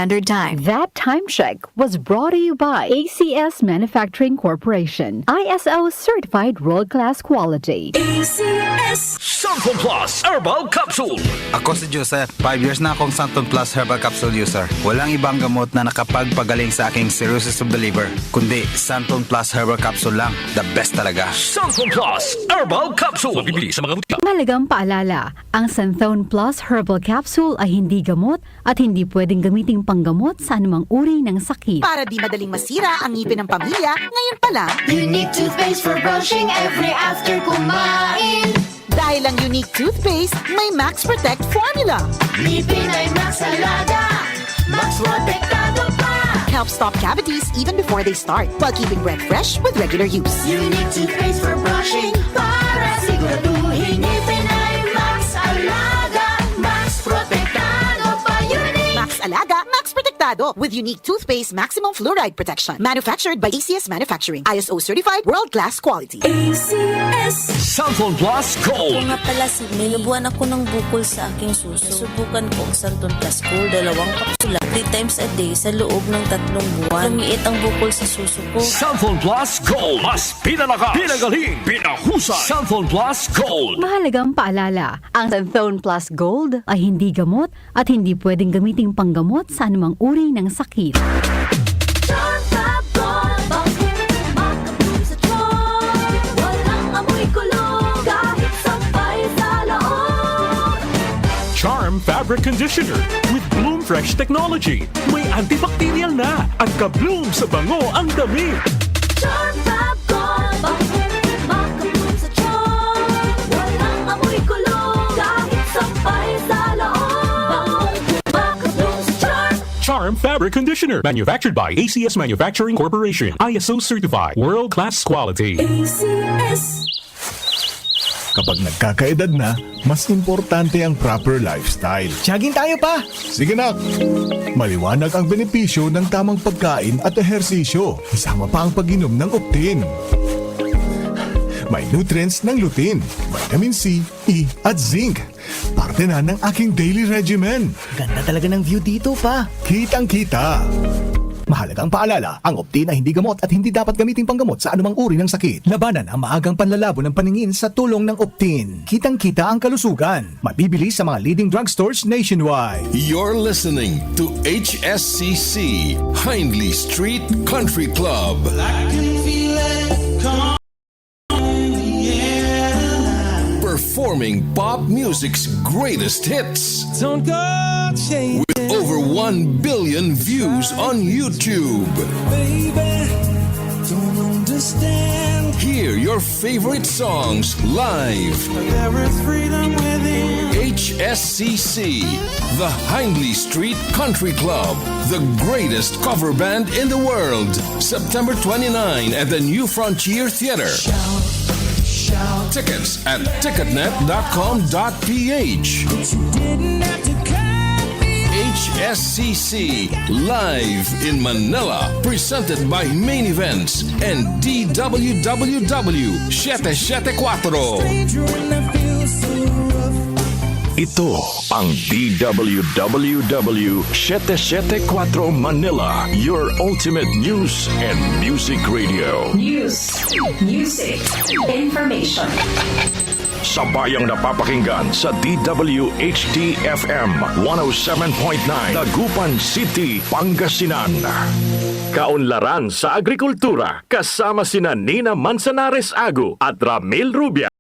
Standard Time. That time check was brought to you by ACS Manufacturing Corporation. ISO certified world-class quality. ACS Santon Plus Herbal Capsule. Ako si Joseph. 5 years na akong Santon Plus Herbal Capsule user. Walang ibang gamot na nakapagpagaling sa aking cirrhosis of the liver, kundi Santon Plus Herbal Capsule lang. The best talaga. Santon Plus Herbal Capsule. Mabibili sa mga butika. Mahalagang paalala, ang Santhone Plus Herbal Capsule ay hindi gamot at hindi pwedeng gamiting panggamot sa anumang uri ng sakit. Para di madaling masira ang ngipin ng pamilya, ngayon pa lang, Unique toothpaste for brushing every after kumain. dahil ang unique toothpaste, may Max Protect formula. Ngipin ay Max Alaga, Max Protektado pa. Helps stop cavities even before they start, while keeping breath fresh with regular use. Unique toothpaste for brushing para siguraduhin ngipin ay Max Alaga, Max Protektado pa. Unique Max Alaga, Max Protectado with unique toothpaste maximum fluoride protection. Manufactured by ACS Manufacturing. ISO certified world-class quality. ACS Santon Plus Ako Gold. nga pala si Nilubuan ako ng bukol sa aking suso. Subukan ko ang Santon Plus Gold, 2 kapsula, 3 times a day sa loob ng 3 buwan. Lumiit ang bukol sa suso ko. Santon Plus Gold. Mas pinalakas, pinagaling, pinahusay. Santon Plus Gold. Mahalagang paalala, ang Santhone Plus Gold ay hindi gamot at hindi pwedeng gamiting panggamot sa anumang uri ng sakit. Charm Gold, bakit makapulong sa tiyan? Walang amoy kulong kahit sampay sa loob. Charm Fabric Conditioner with Bloom Fresh Technology. May antibacterial na at ka-bloom sa bango ang damit. Charm Gold, bakit makapulong sa tiyan? Walang amoy kulong kahit sampay sa loob. Makapulong sa tiyan. Charm Fabric Conditioner. Manufactured by ACS Manufacturing Corporation. ISO certified. World-class quality. ACS Kapag nagkakaedad na, mas importante ang proper lifestyle. Jogging tayo pa! Sige na! Maliwanag ang benepisyo ng tamang pagkain at ehersisyo. Kasama pa ang pag-inom ng Optin. May nutrients ng lutein, vitamin C, E at zinc. Parte na ng aking daily regimen. Ganda talaga ng view dito pa. Kitang-kita! Mahalagang paalala, ang Optin ay hindi gamot at hindi dapat gamiting panggamot sa anumang uri ng sakit. Labanan ang maagang panlalabo ng paningin sa tulong ng Optin. Kitang-kita ang kalusugan. Mabibili sa mga leading drugstores nationwide. You're listening to HSCC, Hindley Street Country Club. Performing pop music's greatest hits. With over 1 billion views on YouTube. Hear your favorite songs live. HSCC, the Hindley Street Country Club, the greatest cover band in the world. September 29 at the New Frontier Theater. Tickets at ticketnet.com.ph. HSCC live in Manila, presented by Main Events and DWWW 774. Ito ang DWWW 774 Manila, your ultimate news and music radio. News, music, information. Sabayang napapakinggan sa DWHD-FM 107.9 Dagupan City, Pangasinan. Kaunlaran sa agrikultura kasama sina Nina Manzanares Agu at Ramil Rubia.